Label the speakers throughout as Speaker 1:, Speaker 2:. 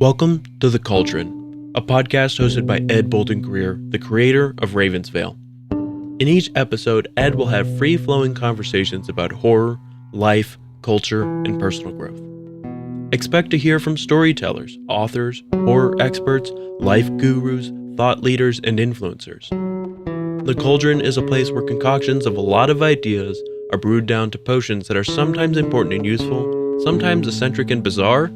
Speaker 1: Welcome to The Cauldron, a podcast hosted by Ed Bolden-Greer, the creator of Vail. In each episode, Ed will have free-flowing conversations about horror, life, culture, and personal growth. Expect to hear from storytellers, authors, horror experts, life gurus, thought leaders, and influencers. The Cauldron is a place where concoctions of a lot of ideas are brewed down to potions that are sometimes important and useful, sometimes eccentric and bizarre,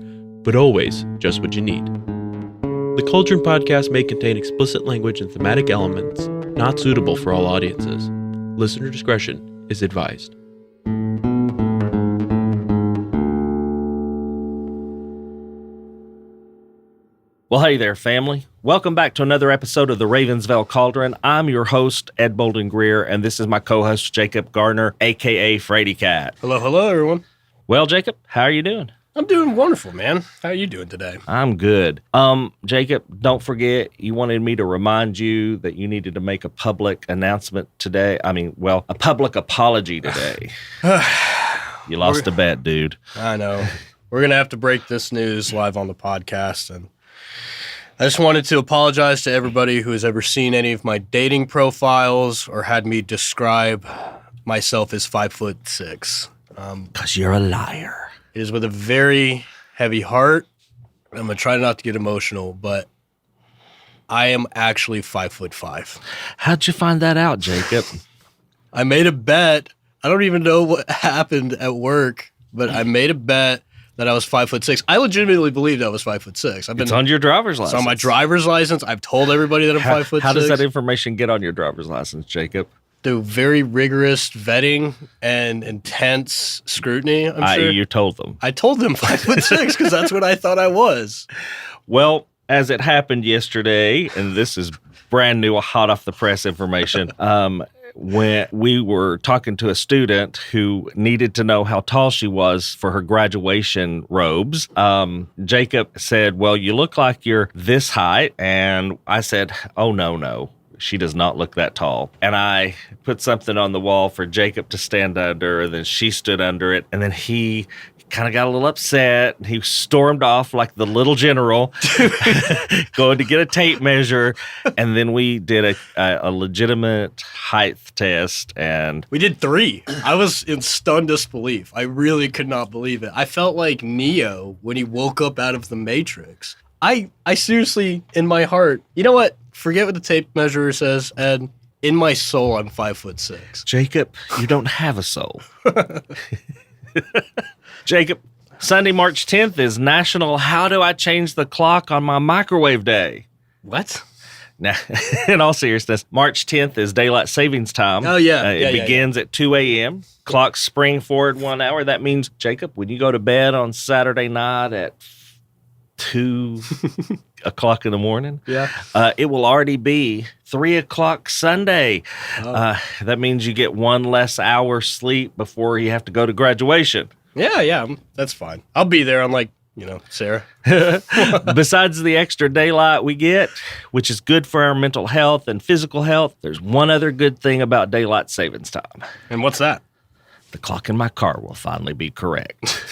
Speaker 1: but always just what you need. The Cauldron podcast may contain explicit language and thematic elements not suitable for all audiences. Listener discretion is advised.
Speaker 2: Well, hey there, family. Welcome back to another episode of the Vail Cauldron. I'm your host, Ed Bolden-Greer, and this is my co-host, Jacob Gardner, a.k.a. Frady Cat.
Speaker 3: Hello, everyone.
Speaker 2: Well, Jacob, how are you doing?
Speaker 3: I'm doing wonderful, man. How are you doing today?
Speaker 2: I'm good. Jacob, don't forget, you wanted me to remind you that you needed to make a public announcement today. A public apology today. You lost a bet, dude.
Speaker 3: I know. We're going to have to break this news live on the podcast, and I just wanted to apologize to everybody who has ever seen any of my dating profiles or had me describe myself as 5'6".
Speaker 2: 'Cause you're a liar.
Speaker 3: It is with a very heavy heart. I'm going to try not to get emotional, but I am actually 5'5".
Speaker 2: How'd you find that out, Jacob?
Speaker 3: I made a bet. I don't even know what happened at work, but I made a bet that I was 5'6". I legitimately believed I was 5'6".
Speaker 2: It's on your driver's license.
Speaker 3: It's on my driver's license. I've told everybody that I'm 5'6".
Speaker 2: How does that information get on your driver's license, Jacob?
Speaker 3: Through very rigorous vetting and intense scrutiny, I'm sure.
Speaker 2: You told them.
Speaker 3: I told them 5'6" because that's what I thought I was.
Speaker 2: Well, as it happened yesterday, and this is brand new, hot off the press information, when we were talking to a student who needed to know how tall she was for her graduation robes, Jacob said, well, you look like you're this height. And I said, oh, no. She does not look that tall. And I put something on the wall for Jacob to stand under, and then she stood under it. And then he kind of got a little upset. He stormed off like the little general, going to get a tape measure. And then we did a legitimate height test. And
Speaker 3: we did 3. I was in stunned disbelief. I really could not believe it. I felt like Neo when he woke up out of the Matrix. I seriously, in my heart, you know what? Forget what the tape measure says, Ed. In my soul, I'm 5'6".
Speaker 2: Jacob, you don't have a soul. Jacob, Sunday, March 10th is National How Do I Change the Clock on My Microwave Day.
Speaker 3: What?
Speaker 2: Now, in all seriousness, March 10th is Daylight Savings Time.
Speaker 3: Oh, yeah.
Speaker 2: It begins at 2 a.m. Clocks spring forward 1 hour. That means, Jacob, when you go to bed on Saturday night at 2 o'clock in the morning, it will already be 3 o'clock Sunday. That means you get 1 less hour sleep before you have to go to graduation.
Speaker 3: Yeah, that's fine. I'll be there unlike, Sarah.
Speaker 2: Besides the extra daylight we get, which is good for our mental health and physical health, there's one other good thing about daylight savings time.
Speaker 3: And what's that?
Speaker 2: The clock in my car will finally be correct.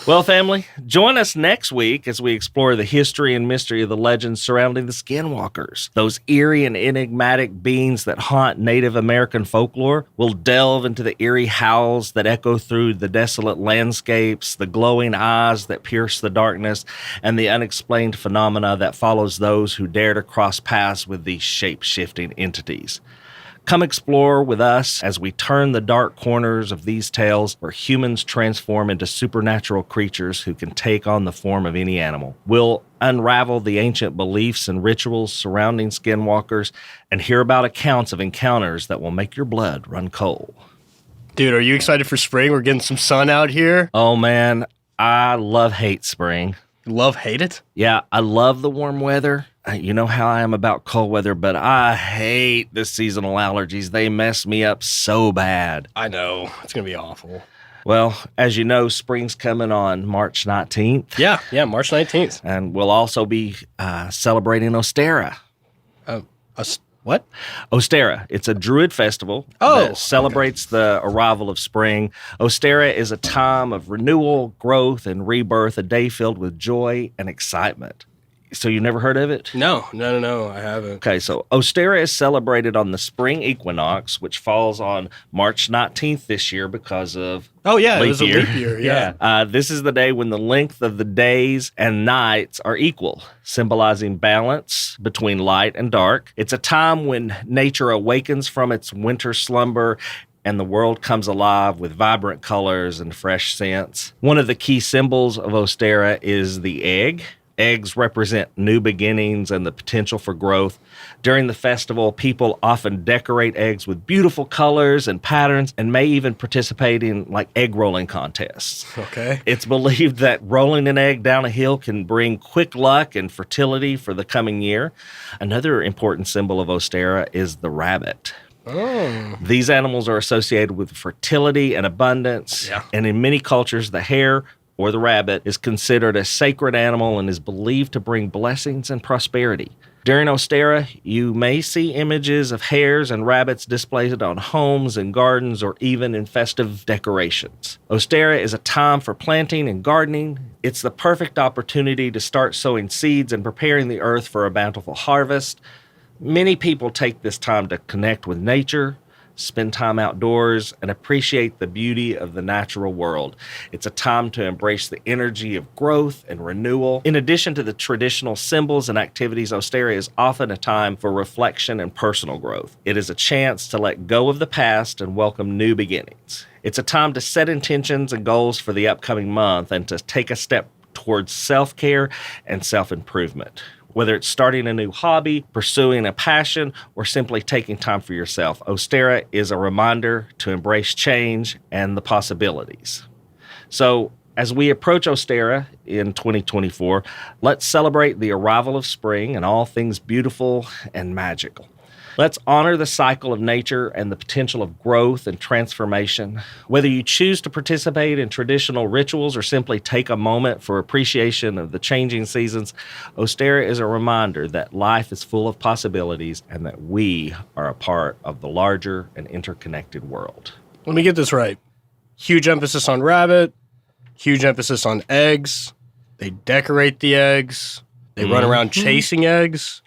Speaker 2: Well, family, join us next week as we explore the history and mystery of the legends surrounding the Skinwalkers. Those eerie and enigmatic beings that haunt Native American folklore. We'll delve into the eerie howls that echo through the desolate landscapes, the glowing eyes that pierce the darkness, and the unexplained phenomena that follows those who dare to cross paths with these shape-shifting entities. Come explore with us as we turn the dark corners of these tales where humans transform into supernatural creatures who can take on the form of any animal. We'll unravel the ancient beliefs and rituals surrounding skinwalkers and hear about accounts of encounters that will make your blood run cold.
Speaker 3: Dude, are you excited for spring? We're getting some sun out here.
Speaker 2: Oh, man, I hate spring.
Speaker 3: Hate it?
Speaker 2: Yeah, I love the warm weather. You know how I am about cold weather, but I hate the seasonal allergies. They mess me up so bad.
Speaker 3: I know. It's going to be awful.
Speaker 2: Well, as you know, spring's coming on March 19th.
Speaker 3: Yeah, March 19th.
Speaker 2: And we'll also be celebrating Ostera.
Speaker 3: What? What?
Speaker 2: Ostera. It's a druid festival that celebrates the arrival of spring. Ostera is a time of renewal, growth, and rebirth, a day filled with joy and excitement. So you never heard of it?
Speaker 3: No, I haven't.
Speaker 2: Okay, so Ostera is celebrated on the spring equinox, which falls on March 19th this year because of
Speaker 3: it was a leap year. Yeah.
Speaker 2: This is the day when the length of the days and nights are equal, symbolizing balance between light and dark. It's a time when nature awakens from its winter slumber and the world comes alive with vibrant colors and fresh scents. One of the key symbols of Ostera is the egg. Eggs represent new beginnings and the potential for growth. During the festival, people often decorate eggs with beautiful colors and patterns and may even participate in like egg rolling contests.
Speaker 3: Okay.
Speaker 2: It's believed that rolling an egg down a hill can bring quick luck and fertility for the coming year. Another important symbol of Ostera is the rabbit.
Speaker 3: Oh.
Speaker 2: These animals are associated with fertility and abundance.
Speaker 3: Yeah.
Speaker 2: And in many cultures, the hare or the rabbit is considered a sacred animal and is believed to bring blessings and prosperity. During Ostera, you may see images of hares and rabbits displayed on homes and gardens or even in festive decorations. Ostera is a time for planting and gardening. It's the perfect opportunity to start sowing seeds and preparing the earth for a bountiful harvest. Many people take this time to connect with nature, spend time outdoors, and appreciate the beauty of the natural world. It's a time to embrace the energy of growth and renewal. In addition to the traditional symbols and activities, Ostera is often a time for reflection and personal growth. It is a chance to let go of the past and welcome new beginnings. It's a time to set intentions and goals for the upcoming month and to take a step towards self-care and self-improvement. Whether it's starting a new hobby, pursuing a passion, or simply taking time for yourself, Ostera is a reminder to embrace change and the possibilities. So, as we approach Ostera in 2024, let's celebrate the arrival of spring and all things beautiful and magical. Let's honor the cycle of nature and the potential of growth and transformation. Whether you choose to participate in traditional rituals or simply take a moment for appreciation of the changing seasons, Ostera is a reminder that life is full of possibilities and that we are a part of the larger and interconnected world.
Speaker 3: Let me get this right. Huge emphasis on rabbit, huge emphasis on eggs. They decorate the eggs. They run around chasing eggs.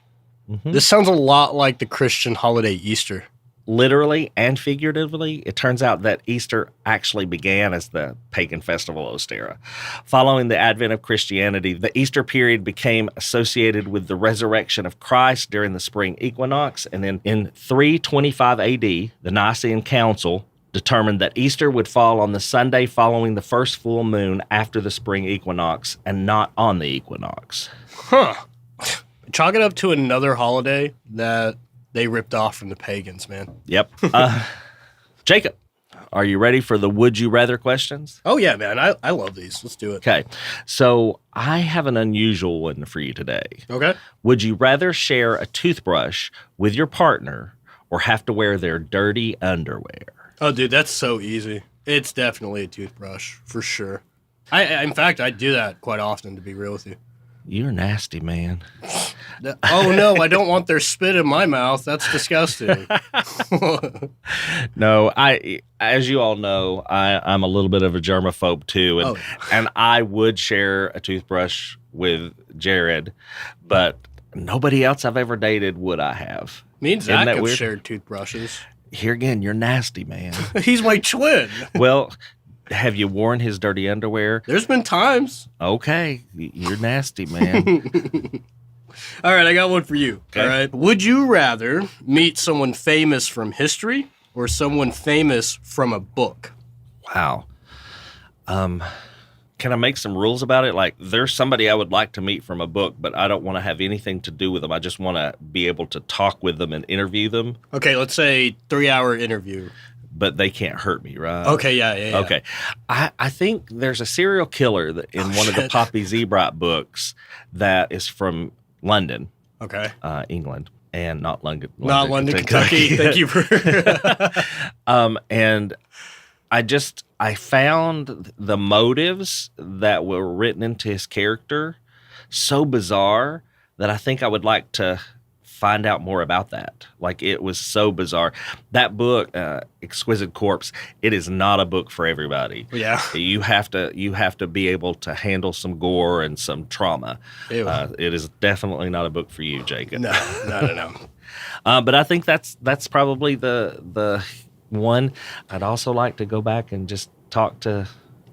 Speaker 3: Mm-hmm. This sounds a lot like the Christian holiday Easter.
Speaker 2: Literally and figuratively, it turns out that Easter actually began as the pagan festival Ostera. Following the advent of Christianity, the Easter period became associated with the resurrection of Christ during the spring equinox. And then in 325 AD, the Nicene Council determined that Easter would fall on the Sunday following the first full moon after the spring equinox and not on the equinox.
Speaker 3: Huh. Chalk it up to another holiday that they ripped off from the pagans, man.
Speaker 2: Yep. Jacob, are you ready for the would you rather questions?
Speaker 3: Oh, yeah, man. I love these. Let's do it.
Speaker 2: Okay. So I have an unusual one for you today.
Speaker 3: Okay.
Speaker 2: Would you rather share a toothbrush with your partner or have to wear their dirty underwear?
Speaker 3: Oh, dude, that's so easy. It's definitely a toothbrush, for sure. In fact, I do that quite often, to be real with you.
Speaker 2: You're nasty, man.
Speaker 3: Oh, no, I don't want their spit in my mouth. That's disgusting.
Speaker 2: No, as you all know, I'm a little bit of a germaphobe too, and I would share a toothbrush with Jared, but nobody else I've ever dated would I have.
Speaker 3: Me and Zach have shared toothbrushes.
Speaker 2: Here again, you're nasty, man.
Speaker 3: He's my twin.
Speaker 2: Well, have you worn his dirty underwear?
Speaker 3: There's been times.
Speaker 2: Okay, you're nasty, man.
Speaker 3: All right, I got one for you.
Speaker 2: Okay.
Speaker 3: All right. Would you rather meet someone famous from history or someone famous from a book?
Speaker 2: Wow. Can I make some rules about it? Like, there's somebody I would like to meet from a book, but I don't want to have anything to do with them. I just want to be able to talk with them and interview them.
Speaker 3: Okay, let's say 3-hour interview.
Speaker 2: But they can't hurt me, right?
Speaker 3: Okay, yeah.
Speaker 2: Okay. I think there's a serial killer that in one of the Poppy Zebright books that is from London.
Speaker 3: Okay.
Speaker 2: England. And not London.
Speaker 3: Not London, Kentucky. Thank you for...
Speaker 2: and I found the motives that were written into his character so bizarre that I think I would like to find out more about that. Like, it was so bizarre. That book, Exquisite Corpse, it is not a book for everybody.
Speaker 3: Yeah.
Speaker 2: You have to be able to handle some gore and some trauma. It is definitely not a book for you, Jacob.
Speaker 3: No.
Speaker 2: But I think that's probably the one. I'd also like to go back and just talk to,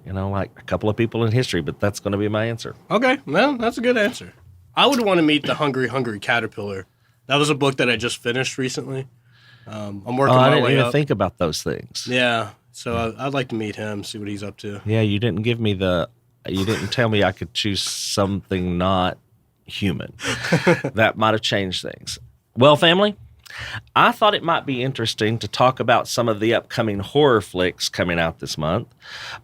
Speaker 2: like a couple of people in history, but that's going to be my answer.
Speaker 3: Okay, well, that's a good answer. I would want to meet the Hungry Caterpillar. That was a book that I just finished recently. I'm working my way up.
Speaker 2: I didn't even think about those things.
Speaker 3: Yeah, so I'd like to meet him, see what he's up to.
Speaker 2: Yeah, you didn't tell me I could choose something not human. That might have changed things. Well, family, I thought it might be interesting to talk about some of the upcoming horror flicks coming out this month.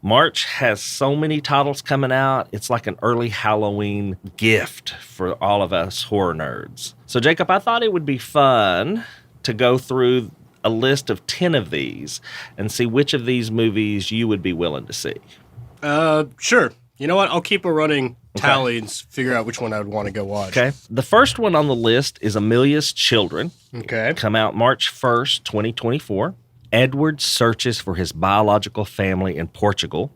Speaker 2: March has so many titles coming out. It's like an early Halloween gift for all of us horror nerds. So, Jacob, I thought it would be fun to go through a list of 10 of these and see which of these movies you would be willing to see.
Speaker 3: Sure. You know what? I'll keep a running tally and figure out which one I would want to go watch.
Speaker 2: Okay. The first one on the list is Amelia's Children.
Speaker 3: Okay.
Speaker 2: Come out March 1st, 2024. Edward searches for his biological family in Portugal.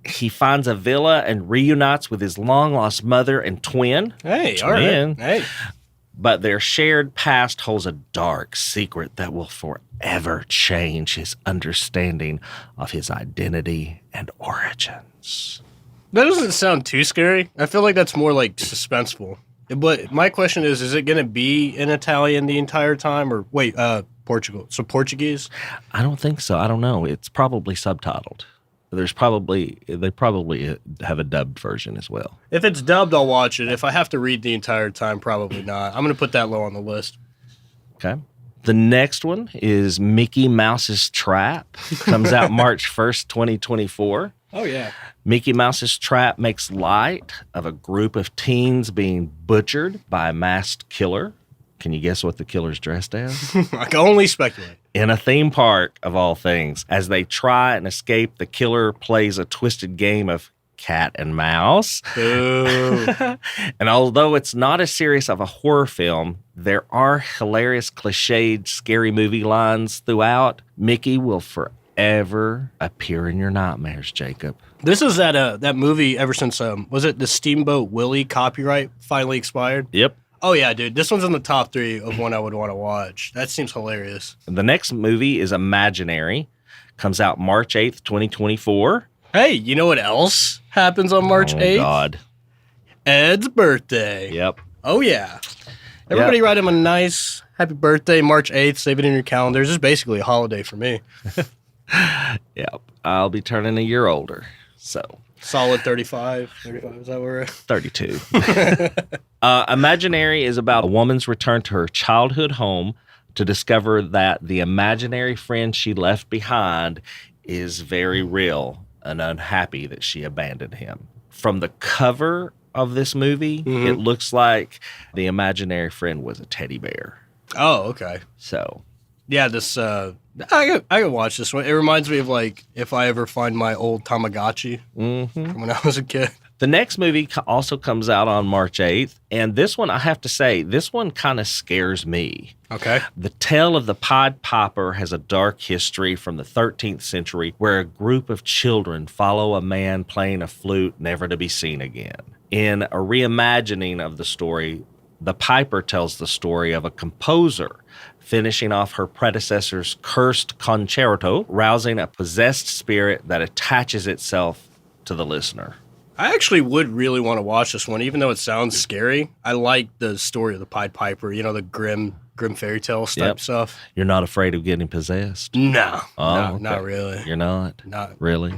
Speaker 2: He finds a villa and reunites with his long-lost mother and twin.
Speaker 3: Hey, all right. Hey.
Speaker 2: But their shared past holds a dark secret that will forever change his understanding of his identity and origins.
Speaker 3: That doesn't sound too scary. I feel like that's more like suspenseful. But my question is it going to be in Italian the entire time? Or wait, Portugal. So Portuguese?
Speaker 2: I don't think so. I don't know. It's probably subtitled. They probably have a dubbed version as well.
Speaker 3: If it's dubbed, I'll watch it. If I have to read the entire time, probably not. I'm going to put that low on the list.
Speaker 2: Okay. The next one is Mickey Mouse's Trap. Comes out March 1st, 2024.
Speaker 3: Oh, yeah.
Speaker 2: Mickey Mouse's Trap makes light of a group of teens being butchered by a masked killer. Can you guess what the killer's dressed as?
Speaker 3: I can only speculate.
Speaker 2: In a theme park, of all things. As they try and escape, the killer plays a twisted game of cat and mouse.
Speaker 3: Boo.
Speaker 2: And although it's not as serious of a horror film, there are hilarious, cliched, scary movie lines throughout. Mickey will forever appear in your nightmares, Jacob.
Speaker 3: This is that movie ever since, was it the Steamboat Willie copyright finally expired?
Speaker 2: Yep.
Speaker 3: Oh, yeah, dude. This one's in the top 3 of one I would want to watch. That seems hilarious.
Speaker 2: The next movie is Imaginary. Comes out March 8th, 2024.
Speaker 3: Hey, you know what else happens on March 8th?
Speaker 2: Oh, God.
Speaker 3: Ed's birthday.
Speaker 2: Yep.
Speaker 3: Oh, yeah. Everybody write him a nice happy birthday, March 8th. Save it in your calendars. It's basically a holiday for me.
Speaker 2: Yep. I'll be turning a year older. So
Speaker 3: solid 35. 35, is that where we're at?
Speaker 2: 32. Imaginary is about a woman's return to her childhood home to discover that the imaginary friend she left behind is very real and unhappy that she abandoned him. From the cover of this movie, it looks like the imaginary friend was a teddy bear.
Speaker 3: Oh, okay.
Speaker 2: So,
Speaker 3: yeah, this I could watch this one. It reminds me of like if I ever find my old Tamagotchi from when I was a kid.
Speaker 2: The next movie also comes out on March 8th, and this one, I have to say, this one kind of scares me.
Speaker 3: Okay.
Speaker 2: The Tale of the Pied Piper has a dark history from the 13th century where a group of children follow a man playing a flute never to be seen again. In a reimagining of the story, the Piper tells the story of a composer finishing off her predecessor's cursed concerto, rousing a possessed spirit that attaches itself to the listener.
Speaker 3: I actually would really want to watch this one, even though it sounds scary. I like the story of the Pied Piper, you know, the grim fairy tale type stuff.
Speaker 2: You're not afraid of getting possessed?
Speaker 3: No.
Speaker 2: Okay.
Speaker 3: Not really.
Speaker 2: You're not?
Speaker 3: Not
Speaker 2: really?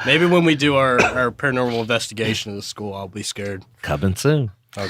Speaker 3: Maybe when we do our paranormal investigation of the school, I'll be scared.
Speaker 2: Coming soon.
Speaker 3: Oh,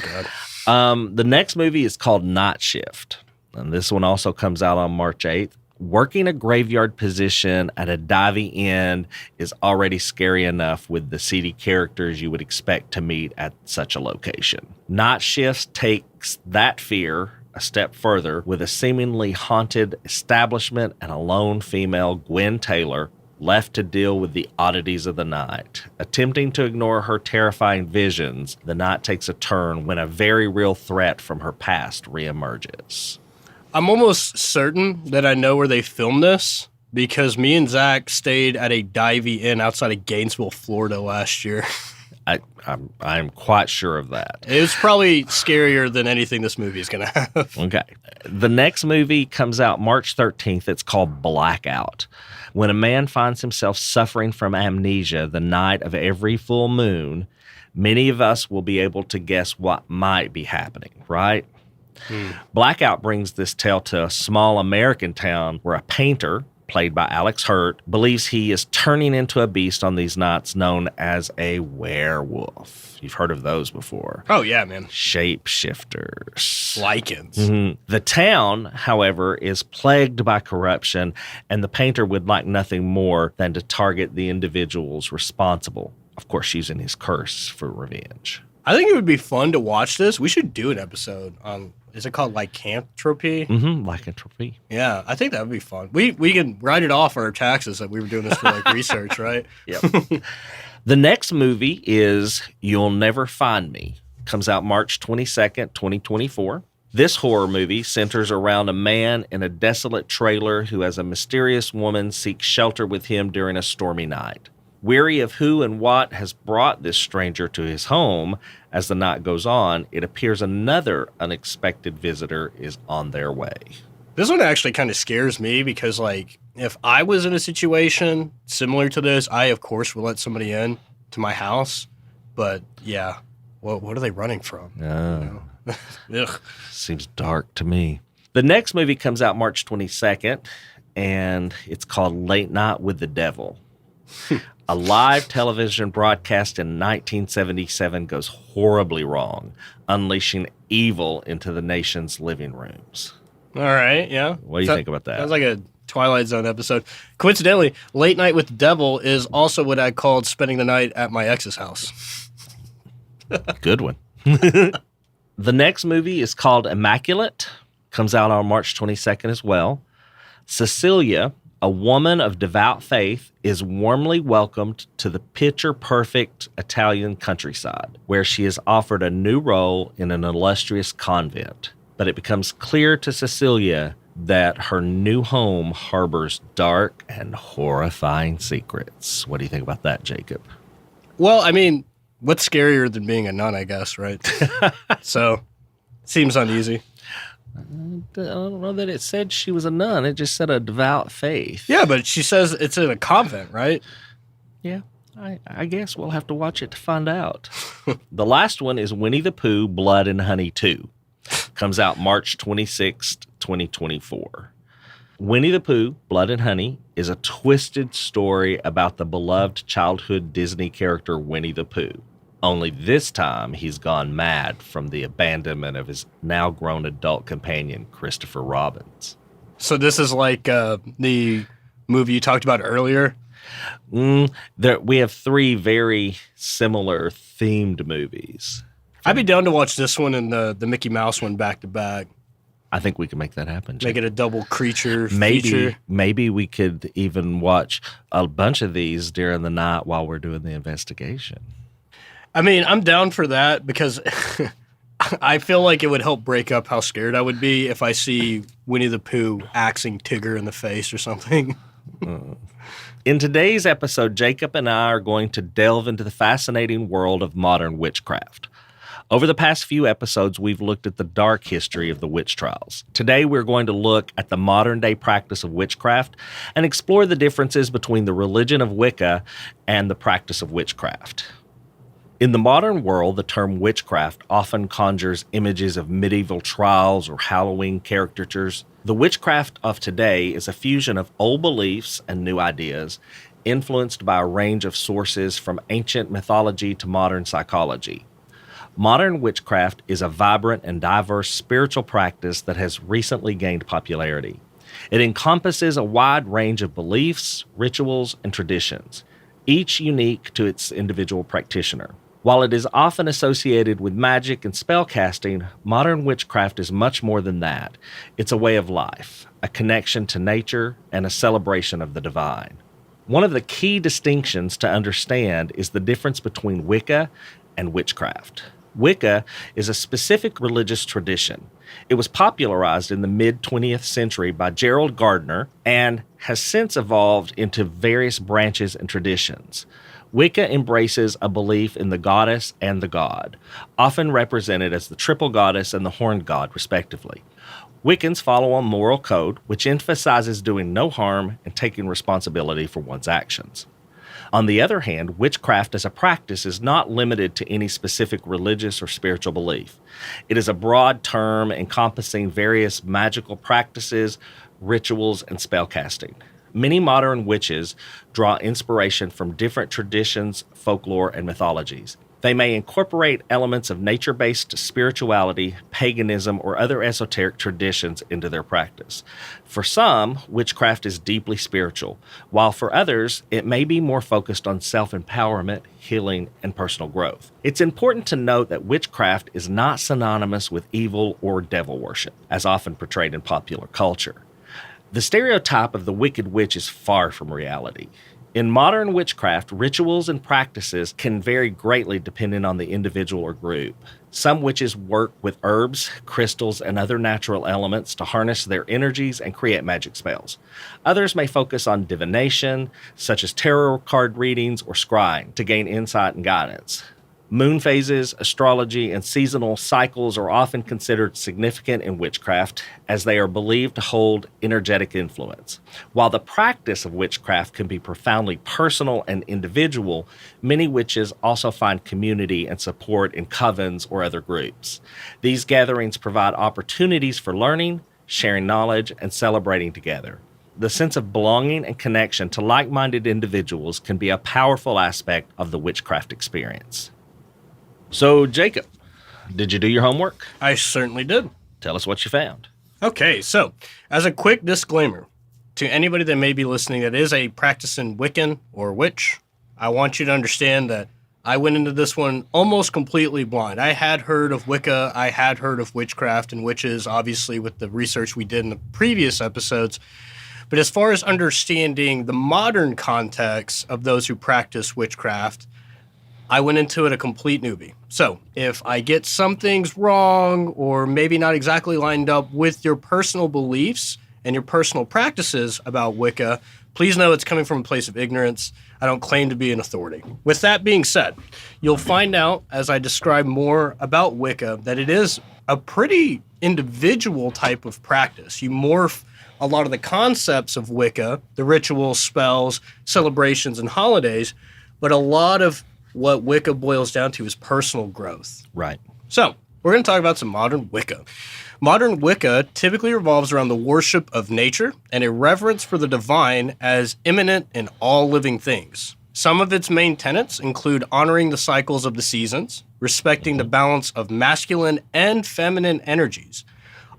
Speaker 3: God.
Speaker 2: The next movie is called Night Shift, and this one also comes out on March 8th. Working a graveyard position at a diving inn is already scary enough with the seedy characters you would expect to meet at such a location. Night Shift takes that fear a step further with a seemingly haunted establishment and a lone female, Gwen Taylor, left to deal with the oddities of the night. Attempting to ignore her terrifying visions, the night takes a turn when a very real threat from her past reemerges.
Speaker 3: I'm almost certain that I know where they filmed this because me and Zach stayed at a divey inn outside of Gainesville, Florida last year.
Speaker 2: I'm quite sure of that.
Speaker 3: It was probably scarier than anything this movie is going to have.
Speaker 2: Okay. The next movie comes out March 13th. It's called Blackout. When a man finds himself suffering from amnesia the night of every full moon, many of us will be able to guess what might be happening, right? Blackout brings this tale to a small American town where a painter, played by Alex Hurt, believes he is turning into a beast on these nights known as a werewolf. You've heard of those before.
Speaker 3: Oh, yeah, man.
Speaker 2: Shapeshifters.
Speaker 3: Lichens.
Speaker 2: The town, however, is plagued by corruption, and the painter would like nothing more than to target the individuals responsible, of course, using his curse for revenge.
Speaker 3: I think it would be fun to watch this. We should do an episode on, is it called lycanthropy?
Speaker 2: Lycanthropy.
Speaker 3: Yeah, I think that would be fun. We can write it off our taxes that we were doing this for research, right?
Speaker 2: Yep. The next movie is You'll Never Find Me. Comes out March 22nd, 2024. This horror movie centers around a man in a desolate trailer who, as a mysterious woman, seeks shelter with him during a stormy night. Weary of who and what has brought this stranger to his home, as the night goes on, it appears another unexpected visitor is on their way.
Speaker 3: This one actually kind of scares me because, like, if I was in a situation similar to this, I, of course, would let somebody in to my house. But, yeah, what are they running from? Ugh.
Speaker 2: Seems dark to me. The next movie comes out March 22nd, and it's called Late Night with the Devil. A live television broadcast in 1977 goes horribly wrong, unleashing evil into the nation's living rooms.
Speaker 3: All right, yeah.
Speaker 2: What do you think about that?
Speaker 3: Sounds like a Twilight Zone episode. Coincidentally, Late Night with the Devil is also what I called spending the night at my ex's house.
Speaker 2: Good one. The next movie is called Immaculate. Comes out on March 22nd as well. Cecilia, a woman of devout faith, is warmly welcomed to the picture-perfect Italian countryside, where she is offered a new role in an illustrious convent. But it becomes clear to Cecilia that her new home harbors dark and horrifying secrets. What do you think about that, Jacob?
Speaker 3: Well, I mean, what's scarier than being a nun, I guess, right? So, seems uneasy.
Speaker 2: I don't know that it said she was a nun. It just said a devout faith.
Speaker 3: Yeah, but she says it's in a convent, right?
Speaker 2: Yeah, I guess we'll have to watch it to find out. The last one is Winnie the Pooh, Blood and Honey 2. Comes out March 26th, 2024. Winnie the Pooh, Blood and Honey is a twisted story about the beloved childhood Disney character Winnie the Pooh. Only this time, he's gone mad from the abandonment of his now-grown adult companion, Christopher Robin.
Speaker 3: So this is like the movie you talked about earlier?
Speaker 2: We have three very similar themed movies.
Speaker 3: I'd be down to watch this one and the Mickey Mouse one back-to-back.
Speaker 2: I think we can make that happen.
Speaker 3: Make it a double creature feature.
Speaker 2: Maybe we could even watch a bunch of these during the night while we're doing the investigation.
Speaker 3: I mean, I'm down for that because I feel like it would help break up how scared I would be if I see Winnie the Pooh axing Tigger in the face or something.
Speaker 2: In today's episode, Jacob and I are going to delve into the fascinating world of modern witchcraft. Over the past few episodes, we've looked at the dark history of the witch trials. Today, we're going to look at the modern-day practice of witchcraft and explore the differences between the religion of Wicca and the practice of witchcraft. In the modern world, the term witchcraft often conjures images of medieval trials or Halloween caricatures. The witchcraft of today is a fusion of old beliefs and new ideas, influenced by a range of sources from ancient mythology to modern psychology. Modern witchcraft is a vibrant and diverse spiritual practice that has recently gained popularity. It encompasses a wide range of beliefs, rituals, and traditions, each unique to its individual practitioner. While it is often associated with magic and spellcasting, modern witchcraft is much more than that. It's a way of life, a connection to nature, and a celebration of the divine. One of the key distinctions to understand is the difference between Wicca and witchcraft. Wicca is a specific religious tradition. It was popularized in the mid-20th century by Gerald Gardner and has since evolved into various branches and traditions. Wicca embraces a belief in the goddess and the god, often represented as the triple goddess and the horned god, respectively. Wiccans follow a moral code which emphasizes doing no harm and taking responsibility for one's actions. On the other hand, witchcraft as a practice is not limited to any specific religious or spiritual belief. It is a broad term encompassing various magical practices, rituals, and spellcasting. Many modern witches draw inspiration from different traditions, folklore, and mythologies. They may incorporate elements of nature-based spirituality, paganism, or other esoteric traditions into their practice. For some, witchcraft is deeply spiritual, while for others, it may be more focused on self-empowerment, healing, and personal growth. It's important to note that witchcraft is not synonymous with evil or devil worship, as often portrayed in popular culture. The stereotype of the wicked witch is far from reality. In modern witchcraft, rituals and practices can vary greatly depending on the individual or group. Some witches work with herbs, crystals, and other natural elements to harness their energies and create magic spells. Others may focus on divination, such as tarot card readings or scrying, to gain insight and guidance. Moon phases, astrology, and seasonal cycles are often considered significant in witchcraft as they are believed to hold energetic influence. While the practice of witchcraft can be profoundly personal and individual, many witches also find community and support in covens or other groups. These gatherings provide opportunities for learning, sharing knowledge, and celebrating together. The sense of belonging and connection to like-minded individuals can be a powerful aspect of the witchcraft experience. So, Jacob, did you do your homework?
Speaker 3: I certainly did.
Speaker 2: Tell us what you found.
Speaker 3: Okay, so as a quick disclaimer to anybody that may be listening that is a practicing Wiccan or witch, I want you to understand that I went into this one almost completely blind. I had heard of Wicca, I had heard of witchcraft and witches, obviously with the research we did in the previous episodes. But as far as understanding the modern context of those who practice witchcraft, I went into it a complete newbie. So if I get some things wrong or maybe not exactly lined up with your personal beliefs and your personal practices about Wicca, please know it's coming from a place of ignorance. I don't claim to be an authority. With that being said, you'll find out as I describe more about Wicca that it is a pretty individual type of practice. You morph a lot of the concepts of Wicca, the rituals, spells, celebrations, and holidays, but a lot of what Wicca boils down to is personal growth.
Speaker 2: Right.
Speaker 3: So, we're going to talk about some modern Wicca. Modern Wicca typically revolves around the worship of nature and a reverence for the divine as immanent in all living things. Some of its main tenets include honoring the cycles of the seasons, respecting the balance of masculine and feminine energies,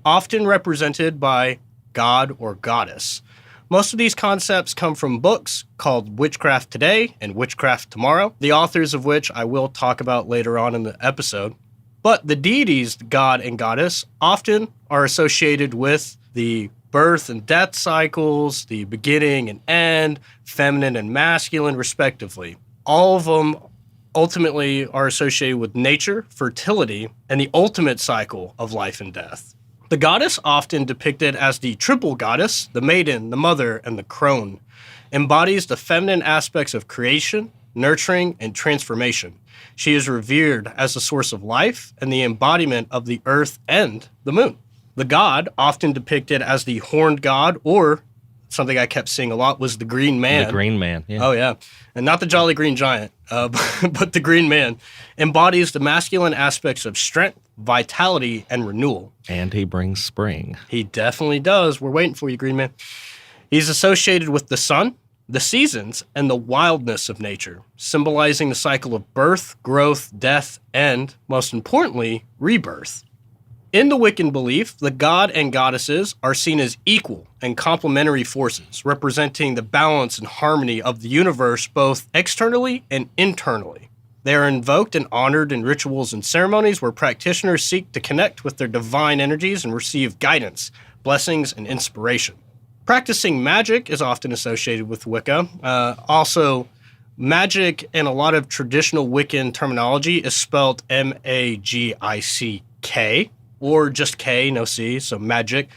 Speaker 3: often represented by god or goddess. Most of these concepts come from books called Witchcraft Today and Witchcraft Tomorrow, the authors of which I will talk about later on in the episode. But the deities, god and goddess, often are associated with the birth and death cycles, the beginning and end, feminine and masculine, respectively. All of them ultimately are associated with nature, fertility, and the ultimate cycle of life and death. The goddess, often depicted as the triple goddess, the maiden, the mother, and the crone, embodies the feminine aspects of creation, nurturing, and transformation. She is revered as the source of life and the embodiment of the earth and the moon. The god, often depicted as the horned god, or something I kept seeing a lot was the Green Man.
Speaker 2: The Green Man, yeah.
Speaker 3: Oh, yeah. And not the Jolly Green Giant, but the Green Man, embodies the masculine aspects of strength, vitality, and renewal.
Speaker 2: And he brings spring.
Speaker 3: He definitely does. We're waiting for you, Green Man. He's associated with the sun, the seasons, and the wildness of nature, symbolizing the cycle of birth, growth, death, and, most importantly, rebirth. In the Wiccan belief, the god and goddesses are seen as equal and complementary forces, representing the balance and harmony of the universe both externally and internally. They are invoked and honored in rituals and ceremonies where practitioners seek to connect with their divine energies and receive guidance, blessings, and inspiration. Practicing magic is often associated with Wicca. Also, magic in a lot of traditional Wiccan terminology is spelled M-A-G-I-C-K, or just K, no C, so magic,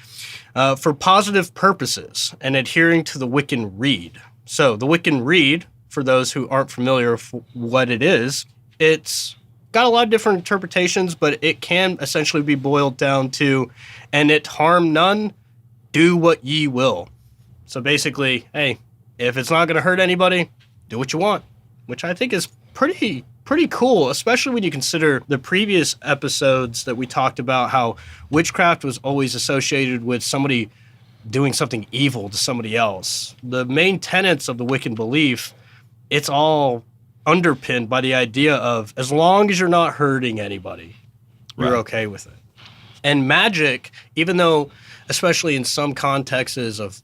Speaker 3: for positive purposes and adhering to the Wiccan Rede. So the Wiccan Rede, for those who aren't familiar with what it is, it's got a lot of different interpretations, but it can essentially be boiled down to, and it harm none, do what ye will. So basically, hey, if it's not going to hurt anybody, do what you want, which I think is pretty cool, especially when you consider the previous episodes that we talked about how witchcraft was always associated with somebody doing something evil to somebody else. The main tenets of the Wiccan belief, it's all underpinned by the idea of as long as you're not hurting anybody, you're okay with it. And magic, even though, especially in some contexts of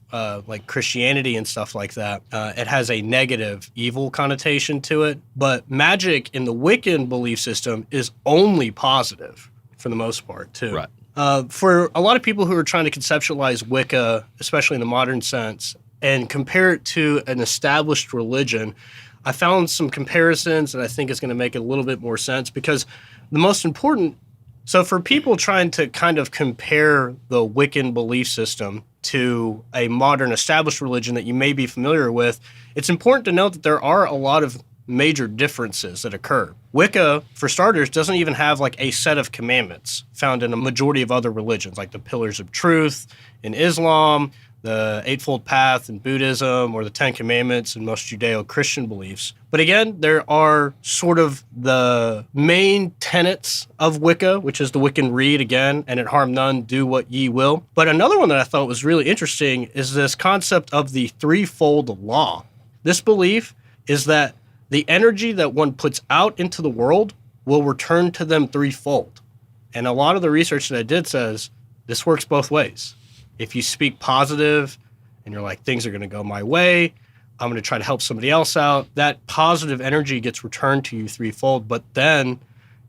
Speaker 3: like Christianity and stuff like that, it has a negative, evil connotation to it. But magic in the Wiccan belief system is only positive for the most part, too.
Speaker 2: Right.
Speaker 3: For a lot of people who are trying to conceptualize Wicca, especially in the modern sense, and compare it to an established religion, I found some comparisons that I think is going to make a little bit more sense, because the most important, so for people trying to kind of compare the Wiccan belief system to a modern established religion that you may be familiar with, it's important to note that there are a lot of major differences that occur. Wicca, for starters, doesn't even have like a set of commandments found in a majority of other religions, like the Pillars of Truth in Islam, the Eightfold Path in Buddhism, or the Ten Commandments in most Judeo-Christian beliefs. But again, there are sort of the main tenets of Wicca, which is the Wiccan Rede again, and it harm none, do what ye will. But another one that I thought was really interesting is this concept of the threefold law. This belief is that the energy that one puts out into the world will return to them threefold. And a lot of the research that I did says this works both ways. If you speak positive and you're like, things are going to go my way, I'm going to try to help somebody else out, that positive energy gets returned to you threefold. But then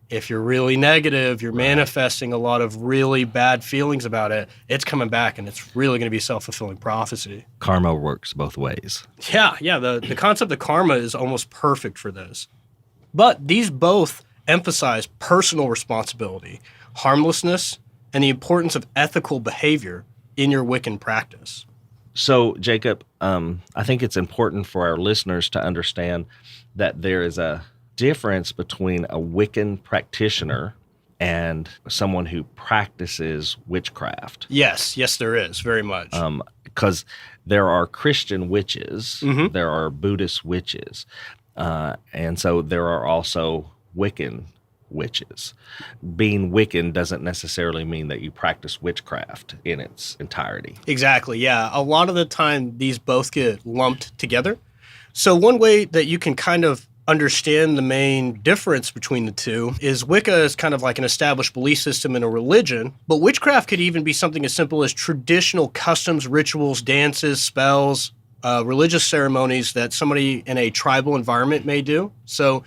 Speaker 3: if you're really negative, you're manifesting a lot of really bad feelings about it, it's coming back and it's really going to be self-fulfilling prophecy.
Speaker 2: Karma works both ways.
Speaker 3: Yeah. The concept of karma is almost perfect for this. But these both emphasize personal responsibility, harmlessness, and the importance of ethical behavior in your Wiccan practice.
Speaker 2: So, Jacob, I think it's important for our listeners to understand that there is a difference between a Wiccan practitioner and someone who practices witchcraft.
Speaker 3: Yes, there is, very much.
Speaker 2: Because there are Christian witches, there are Buddhist witches, and so there are also Wiccan witches. Being Wiccan doesn't necessarily mean that you practice witchcraft in its entirety.
Speaker 3: Exactly, yeah. A lot of the time, these both get lumped together. So one way that you can kind of understand the main difference between the two is Wicca is kind of like an established belief system in a religion, but witchcraft could even be something as simple as traditional customs, rituals, dances, spells, religious ceremonies that somebody in a tribal environment may do. So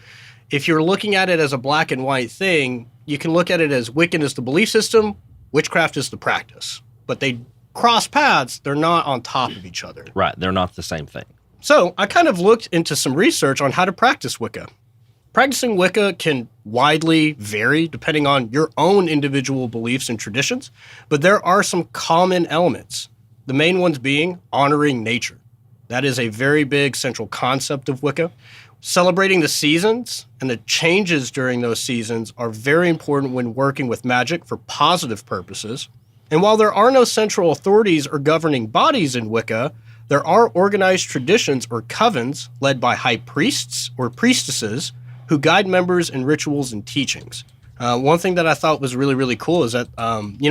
Speaker 3: if you're looking at it as a black and white thing, you can look at it as Wiccan is the belief system, witchcraft is the practice. But they cross paths, they're not on top of each other.
Speaker 2: Right, they're not the same thing.
Speaker 3: So I kind of looked into some research on how to practice Wicca. Practicing Wicca can widely vary depending on your own individual beliefs and traditions, but there are some common elements. The main ones being honoring nature. That is a very big central concept of Wicca. Celebrating the seasons and the changes during those seasons are very important when working with magic for positive purposes. And while there are no central authorities or governing bodies in Wicca, there are organized traditions or covens led by high priests or priestesses who guide members in rituals and teachings. One thing that I thought was really, really cool is that,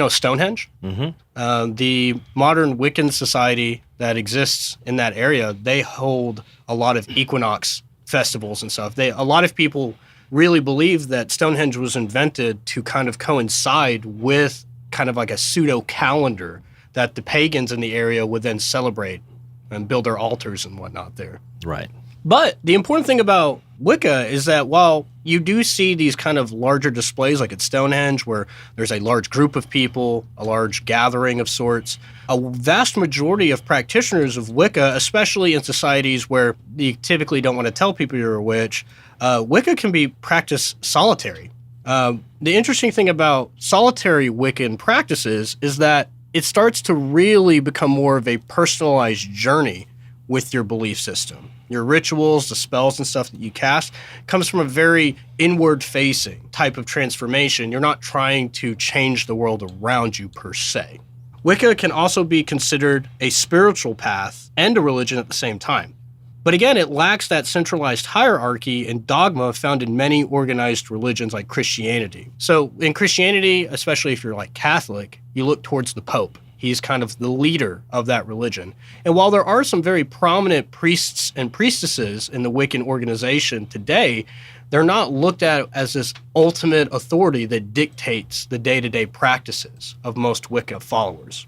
Speaker 3: Stonehenge? The modern Wiccan society that exists in that area, they hold a lot of equinox festivals and stuff. A lot of people really believe that Stonehenge was invented to kind of coincide with kind of like a pseudo calendar that the pagans in the area would then celebrate and build their altars and whatnot there.
Speaker 2: Right.
Speaker 3: But the important thing about Wicca is that while you do see these kind of larger displays like at Stonehenge where there's a large group of people, a large gathering of sorts, a vast majority of practitioners of Wicca, especially in societies where you typically don't want to tell people you're a witch, Wicca can be practiced solitary. The interesting thing about solitary Wiccan practices is that it starts to really become more of a personalized journey with your belief system. Your rituals, the spells and stuff that you cast comes from a very inward-facing type of transformation. You're not trying to change the world around you per se. Wicca can also be considered a spiritual path and a religion at the same time. But again, it lacks that centralized hierarchy and dogma found in many organized religions like Christianity. So in Christianity, especially if you're like Catholic, you look towards the Pope. He's kind of the leader of that religion. And while there are some very prominent priests and priestesses in the Wiccan organization today, they're not looked at as this ultimate authority that dictates the day-to-day practices of most Wicca followers.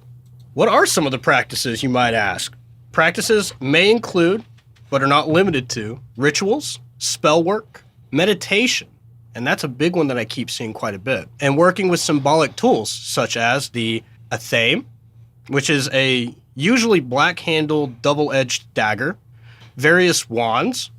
Speaker 3: What are some of the practices, you might ask? Practices may include, but are not limited to, rituals, spell work, meditation, and that's a big one that I keep seeing quite a bit, and working with symbolic tools such as the athame, which is a usually black-handled, double-edged dagger, various wands,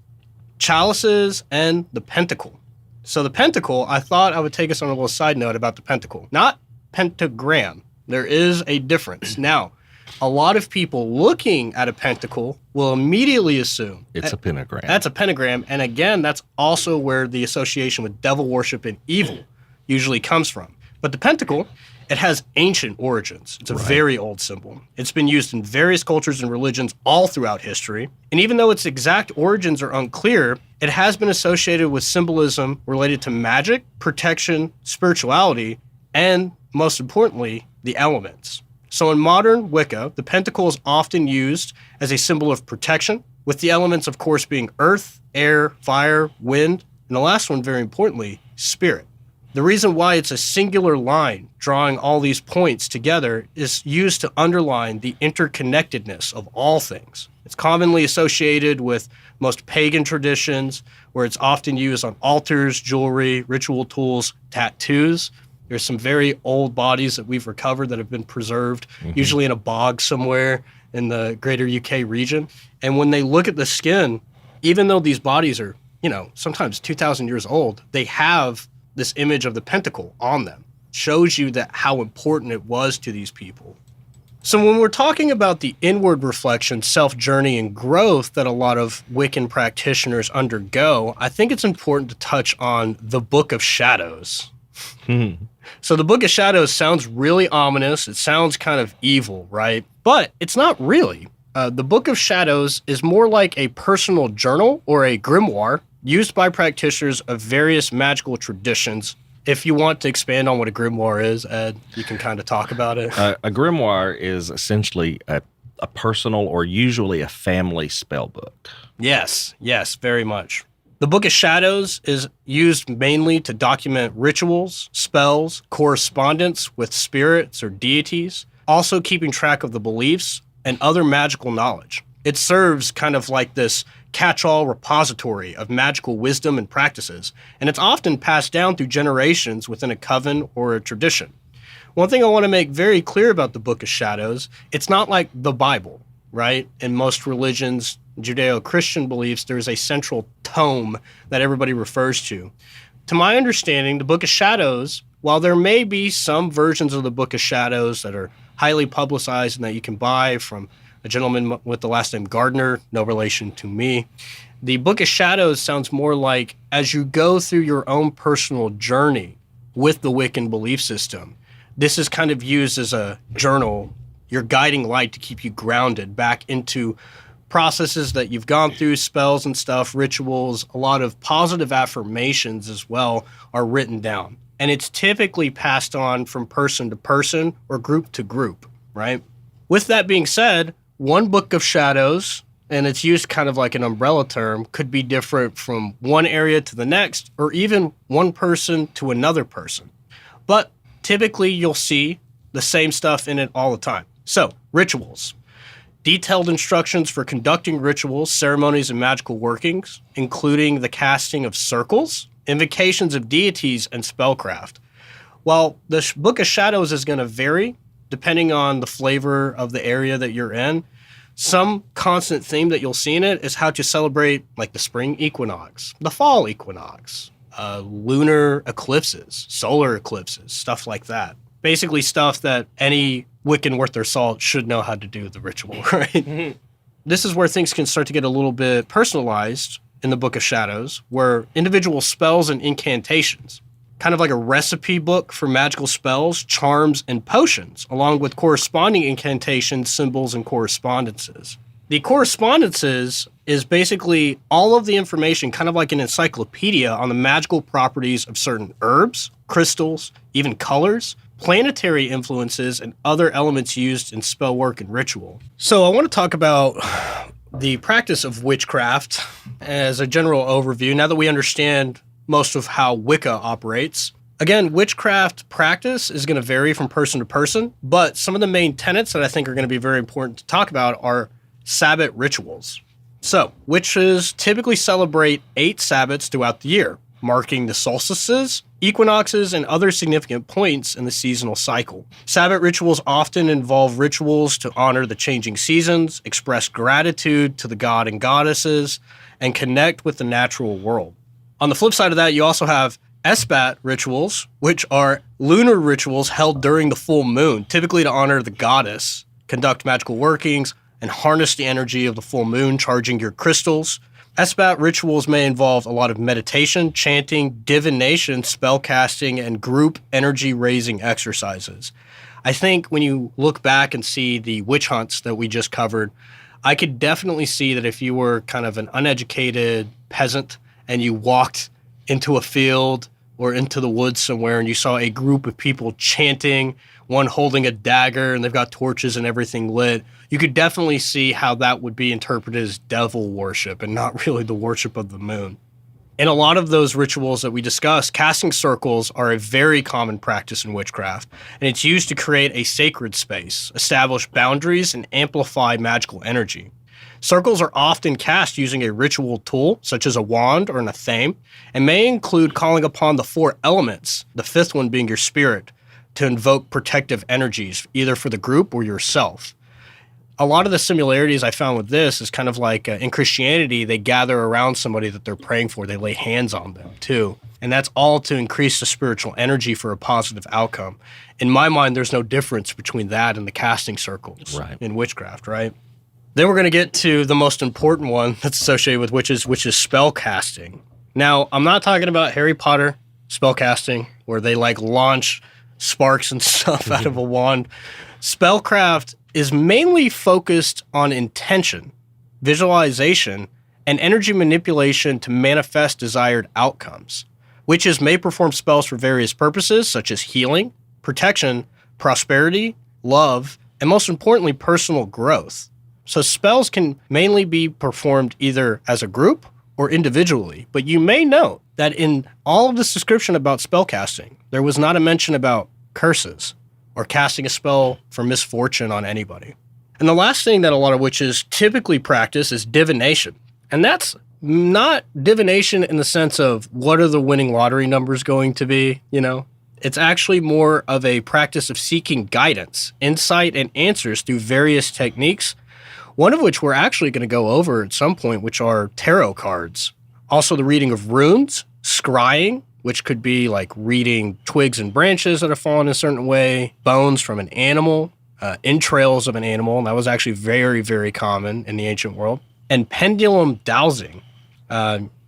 Speaker 3: chalices, and the pentacle. So the pentacle, I thought I would take us on a little side note about the pentacle. Not pentagram. There is a difference. Now, a lot of people looking at a pentacle will immediately assume
Speaker 2: it's a pentagram.
Speaker 3: That's a pentagram. And again, that's also where the association with devil worship and evil usually comes from. But the pentacle, it has ancient origins. It's a very old symbol. It's been used in various cultures and religions all throughout history. And even though its exact origins are unclear, it has been associated with symbolism related to magic, protection, spirituality, and most importantly, the elements. So in modern Wicca, the pentacle is often used as a symbol of protection, with the elements, of course, being earth, air, fire, wind, and the last one, very importantly, spirit. The reason why it's a singular line drawing all these points together is used to underline the interconnectedness of all things. It's commonly associated with most pagan traditions, where it's often used on altars, jewelry, ritual tools, tattoos. There's some very old bodies that we've recovered that have been preserved, usually in a bog somewhere in the greater UK region. And when they look at the skin, even though these bodies are, sometimes 2,000 years old, they have this image of the pentacle on them. Shows you that how important it was to these people. So when we're talking about the inward reflection, self-journey, and growth that a lot of Wiccan practitioners undergo, I think it's important to touch on the Book of Shadows. So the Book of Shadows sounds really ominous. It sounds kind of evil, right? But it's not really. The Book of Shadows is more like a personal journal or a grimoire used by practitioners of various magical traditions. If you want to expand on what a grimoire is, Ed, you can kind of talk about it.
Speaker 2: A grimoire is essentially a personal or usually a family spell book.
Speaker 3: Yes, very much. The Book of Shadows is used mainly to document rituals, spells, correspondence with spirits or deities, also keeping track of the beliefs and other magical knowledge. It serves kind of like this catch-all repository of magical wisdom and practices, and it's often passed down through generations within a coven or a tradition. One thing I want to make very clear about the Book of Shadows, it's not like the Bible, right? In most religions, Judeo-Christian beliefs, there's a central tome that everybody refers to. To my understanding, the Book of Shadows, while there may be some versions of the Book of Shadows that are highly publicized and that you can buy from a gentleman with the last name Gardner, no relation to me. The Book of Shadows sounds more like as you go through your own personal journey with the Wiccan belief system, this is kind of used as a journal, your guiding light to keep you grounded back into processes that you've gone through, spells and stuff, rituals, a lot of positive affirmations as well are written down. And it's typically passed on from person to person or group to group, right? With that being said, one Book of Shadows, and it's used kind of like an umbrella term, could be different from one area to the next, or even one person to another person. But typically you'll see the same stuff in it all the time. So, rituals. detailed instructions for conducting rituals, ceremonies, and magical workings, including the casting of circles, invocations of deities, and spellcraft. While the Book of Shadows is going to vary depending on the flavor of the area that you're in, some constant theme that you'll see in it is how to celebrate like the spring equinox, the fall equinox, lunar eclipses, solar eclipses, stuff like that. Basically stuff that any Wiccan worth their salt should know how to do the ritual, right? Mm-hmm. This is where things can start to get a little bit personalized in the Book of Shadows, where individual spells and incantations, kind of like a recipe book for magical spells, charms, and potions, along with corresponding incantations, symbols, and correspondences. The correspondences is basically all of the information, kind of like an encyclopedia on the magical properties of certain herbs, crystals, even colors, planetary influences, and other elements used in spell work and ritual. So I want to talk about the practice of witchcraft as a general overview, now that we understand most of how Wicca operates. Again, witchcraft practice is going to vary from person to person, but some of the main tenets that I think are going to be very important to talk about are Sabbat rituals. So, witches typically celebrate 8 Sabbats throughout the year, marking the solstices, equinoxes, and other significant points in the seasonal cycle. Sabbat rituals often involve rituals to honor the changing seasons, express gratitude to the god and goddesses, and connect with the natural world. On the flip side of that, you also have Esbat rituals, which are lunar rituals held during the full moon, typically to honor the goddess, conduct magical workings, and harness the energy of the full moon, charging your crystals. Esbat rituals may involve a lot of meditation, chanting, divination, spellcasting, and group energy-raising exercises. I think when you look back and see the witch hunts that we just covered, I could definitely see that if you were kind of an uneducated peasant and you walked into a field or into the woods somewhere and you saw a group of people chanting, one holding a dagger, and they've got torches and everything lit, you could definitely see how that would be interpreted as devil worship and not really the worship of the moon. In a lot of those rituals that we discussed, casting circles are a very common practice in witchcraft, and it's used to create a sacred space, establish boundaries, and amplify magical energy. Circles are often cast using a ritual tool, such as a wand or an athame, and may include calling upon the 4 elements, the 5th one being your spirit, to invoke protective energies, either for the group or yourself. A lot of the similarities I found with this is kind of like in Christianity, they gather around somebody that they're praying for. They lay hands on them too. And that's all to increase the spiritual energy for a positive outcome. In my mind, there's no difference between that and the casting circles in witchcraft, right? Then we're going to get to the most important one that's associated with witches, which is spell casting. Now, I'm not talking about Harry Potter spell casting, where they like launch sparks and stuff out of a wand. Spellcraft is mainly focused on intention, visualization, and energy manipulation to manifest desired outcomes. Witches may perform spells for various purposes, such as healing, protection, prosperity, love, and most importantly, personal growth. So spells can mainly be performed either as a group or individually, but you may note that in all of this description about spellcasting, there was not a mention about curses or casting a spell for misfortune on anybody. And the last thing that a lot of witches typically practice is divination. And that's not divination in the sense of what are the winning lottery numbers going to be, you know? It's actually more of a practice of seeking guidance, insight, and answers through various techniques, one of which we're actually going to go over at some point, which are tarot cards. Also the reading of runes, scrying, which could be like reading twigs and branches that have fallen a certain way, bones from an animal, entrails of an animal, and that was actually very, very common in the ancient world, and pendulum dowsing.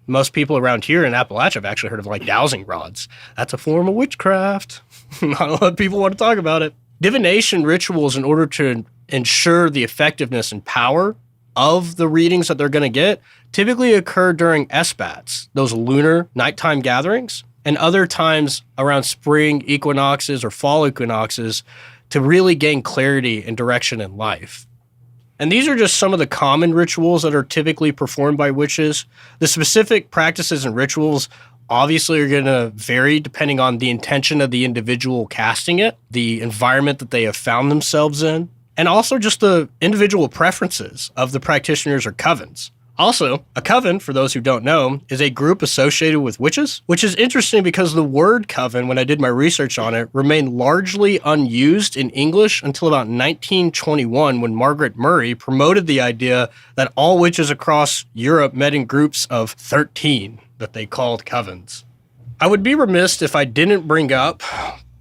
Speaker 3: Most people around here in Appalachia have actually heard of like dowsing rods. That's a form of witchcraft. Not a lot of people want to talk about it. Divination rituals, in order to ensure the effectiveness and power of the readings that they're going to get, typically occur during Esbats, those lunar nighttime gatherings, and other times around spring equinoxes or fall equinoxes to really gain clarity and direction in life. And these are just some of the common rituals that are typically performed by witches. The specific practices and rituals obviously are going to vary depending on the intention of the individual casting it, the environment that they have found themselves in, and also just the individual preferences of the practitioners or covens. Also, a coven, for those who don't know, is a group associated with witches, which is interesting because the word coven, when I did my research on it, remained largely unused in English until about 1921 when Margaret Murray promoted the idea that all witches across Europe met in groups of 13 that they called covens. I would be remiss if I didn't bring up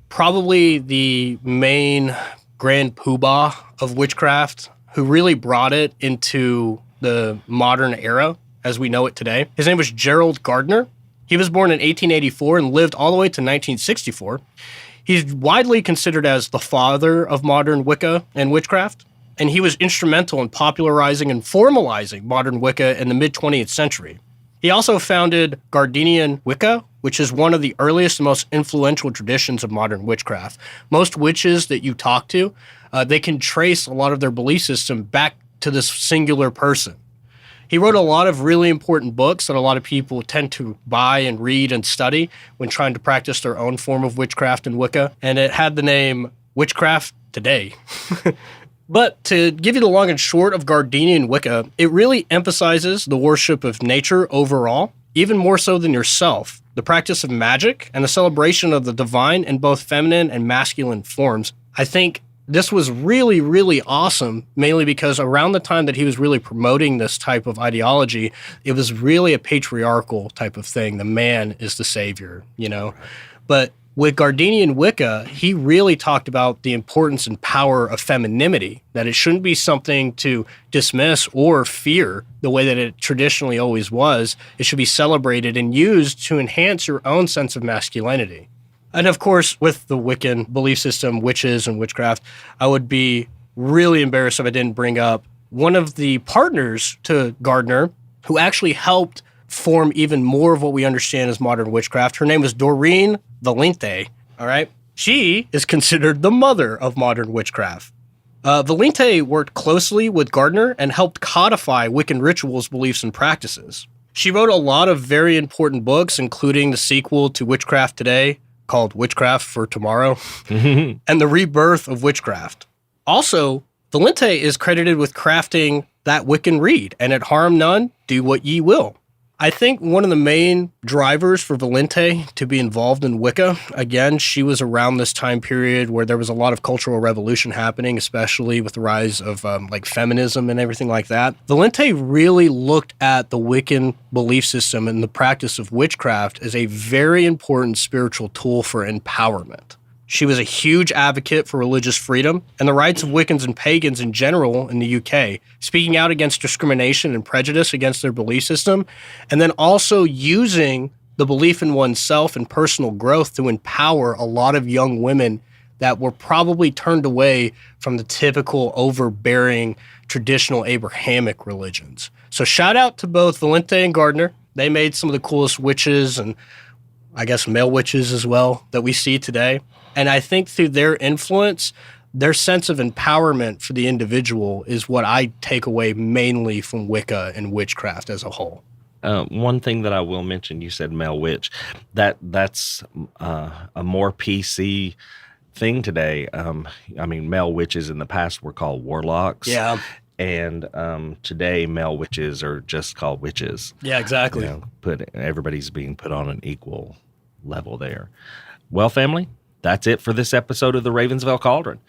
Speaker 3: probably the main grand poobah of witchcraft, who really brought it into the modern era as we know it today. His name was Gerald Gardner. He was born in 1884 and lived all the way to 1964. He's widely considered as the father of modern Wicca and witchcraft, and he was instrumental in popularizing and formalizing modern Wicca in the mid-20th century. He also founded Gardnerian Wicca, which is one of the earliest and most influential traditions of modern witchcraft. Most witches that you talk to, they can trace a lot of their belief system back to this singular person. He wrote a lot of really important books that a lot of people tend to buy and read and study when trying to practice their own form of witchcraft and Wicca, and it had the name Witchcraft Today. But to give you the long and short of Gardnerian Wicca, it really emphasizes the worship of nature overall, even more so than yourself, the practice of magic, and the celebration of the divine in both feminine and masculine forms. I think this was really, really awesome, mainly because around the time that he was really promoting this type of ideology, it was really a patriarchal type of thing. The man is the savior, you know? But with Gardnerian Wicca, he really talked about the importance and power of femininity, that it shouldn't be something to dismiss or fear the way that it traditionally always was. It should be celebrated and used to enhance your own sense of masculinity. And of course, with the Wiccan belief system, witches and witchcraft, I would be really embarrassed if I didn't bring up one of the partners to Gardner who actually helped form even more of what we understand as modern witchcraft. Her name was Doreen Valente, all right? She is considered the mother of modern witchcraft. Valente worked closely with Gardner and helped codify Wiccan rituals, beliefs, and practices. She wrote a lot of very important books, including the sequel to Witchcraft Today, called Witchcraft for Tomorrow, and the rebirth of witchcraft. Also, Valente is credited with crafting that Wiccan Rede, and at harm none, do what ye will. I think one of the main drivers for Valente to be involved in Wicca, again, she was around this time period where there was a lot of cultural revolution happening, especially with the rise of like feminism and everything like that. Valente really looked at the Wiccan belief system and the practice of witchcraft as a very important spiritual tool for empowerment. She was a huge advocate for religious freedom and the rights of Wiccans and pagans in general in the UK, speaking out against discrimination and prejudice against their belief system, and then also using the belief in oneself and personal growth to empower a lot of young women that were probably turned away from the typical overbearing traditional Abrahamic religions. So shout out to both Valente and Gardner. They made some of the coolest witches and I guess male witches as well that we see today. And I think through their influence, their sense of empowerment for the individual is what I take away mainly from Wicca and witchcraft as a whole.
Speaker 2: One thing that I will mention, you said male witch. That's a more PC thing today. I mean, male witches in the past were called warlocks.
Speaker 3: Yeah.
Speaker 2: And today, male witches are just called witches.
Speaker 3: Yeah, exactly.
Speaker 2: You know, everybody's being put on an equal level there. Well, family, that's it for this episode of the Ravensvale Cauldron.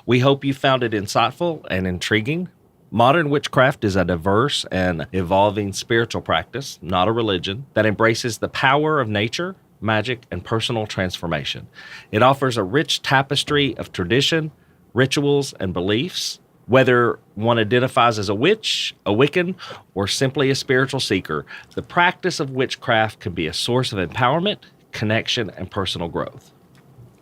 Speaker 2: We hope you found it insightful and intriguing. Modern witchcraft is a diverse and evolving spiritual practice, not a religion, that embraces the power of nature, magic, and personal transformation. It offers a rich tapestry of tradition, rituals, and beliefs. Whether one identifies as a witch, a Wiccan, or simply a spiritual seeker, the practice of witchcraft can be a source of empowerment, connection, and personal growth.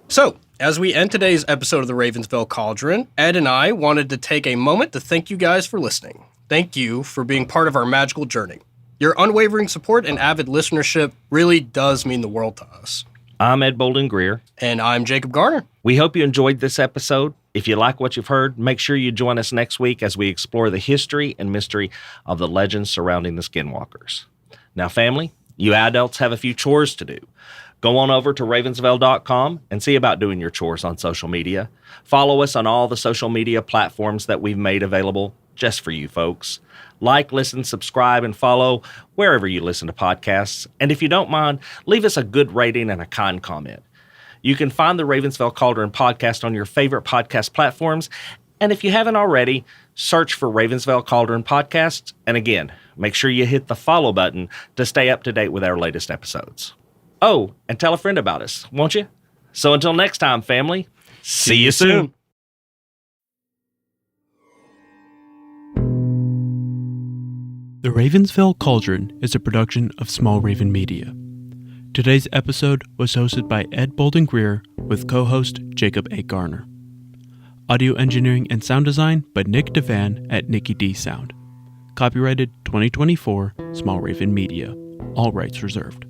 Speaker 3: So, as we end today's episode of the Ravensvale Cauldron, Ed and I wanted to take a moment to thank you guys for listening. Thank you for being part of our magical journey. Your unwavering support and avid listenership really does mean the world to us.
Speaker 2: I'm Ed Bolden Greer.
Speaker 3: And I'm Jacob Garner.
Speaker 2: We hope you enjoyed this episode. If you like what you've heard, make sure you join us next week as we explore the history and mystery of the legends surrounding the Skinwalkers. Now, family, you adults have a few chores to do. Go on over to ravensvale.com and see about doing your chores on social media. Follow us on all the social media platforms that we've made available just for you folks. Like, listen, subscribe, and follow wherever you listen to podcasts. And if you don't mind, leave us a good rating and a kind comment. You can find the Ravensvale Cauldron podcast on your favorite podcast platforms. And if you haven't already, search for Ravensvale Cauldron Podcast. And again, make sure you hit the follow button to stay up to date with our latest episodes. Oh, and tell a friend about us, won't you? So until next time, family, see you soon.
Speaker 1: The Ravensvale Cauldron is a production of Small Raven Media. Today's episode was hosted by Ed Bolden Greer with co-host Jacob A. Garner. Audio engineering and sound design by Nick Devan at Nicky D Sound. Copyrighted 2024, Small Raven Media. All rights reserved.